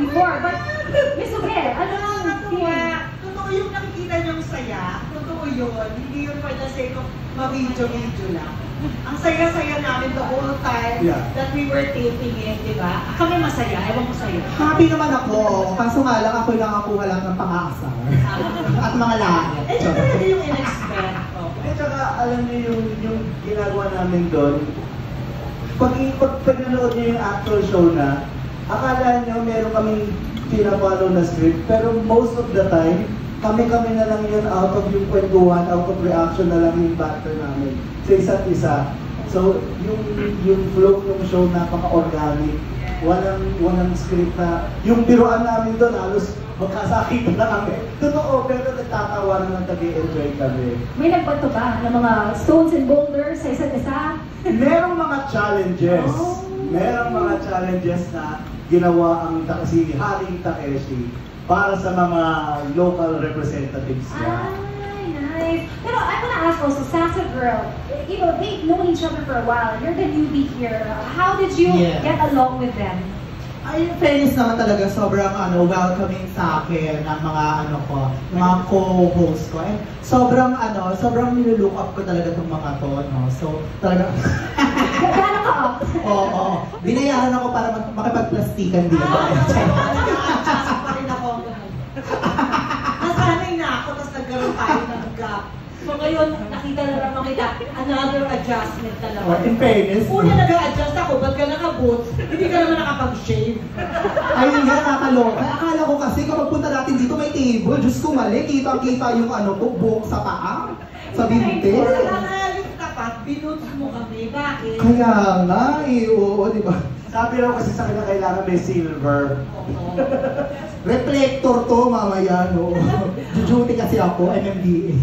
before. But, Miss Ube, ano ang Totoo yung nakikita niyong saya. Totoo yun. Hindi yun for the sake of ma-video lang. Ang saya-saya namin the whole time that we were taping it, di ba? Kami masaya. Ewan ko sa'yo. Happy naman ako. Kaso nga lang, ako lang ako lang ng pang-aasar. At mga langit. Eh, ito talaga yung in-expect. At saka, alam niyo yung ginagawa namin doon, pag nanood niyo yung actual show na, akala niyo meron kaming pinapalo na script, pero most of the time, kami-kami na lang yun out of yung kwentuhan, out of reaction na lang yung banter namin sa isa't isa. So, yung flow ng show napaka-organic. Walang script na, yung biruan namin doon, halos magkasakit na kami. Totoo, pero nagtatawa naman, nag-enjoy kami. may nagbato ba ng mga stones and boulders sa isa't isa? Merong mga challenges. Merong mga challenges na ginawa ang si Haring Takeshi para sa mga local representatives niya. Ay, nice. Pero I wanna ask also, Sasa Girl, you know, they've known each other for a while. You're the newbie here. How did you get along with them? Ay, fairness naman talaga, sobrang welcoming sa akin ng mga mga co-host ko. And sobrang nilook up ko talaga itong mga to, no? So, talaga... Gano'n ka up? Oo. Binayaran ako para makipagplastikan dito. Nasa pa rin ako. Nasanay na ako, tapos nagkaroon tayo ng gap. So ngayon, nakita na naman kita, another adjustment talaga. In fairness. Una nag-a-adjust ako, ba't ka naka-boots? Hindi ka naman nakapag-shave. Ayun nga, nakakaloka. Akala ko kasi kapag punta natin dito may table. Diyos ko mali, kita-kita yung buhok sa paa. Sa binte. Nakakalit tapat, binoots mo kami. Bakit? Kaya nga, oo, di ba? Sabi raw kasi sa kanya kailangan may silver. Reflector to mamaya, no? Duty kasi ako, MMDA.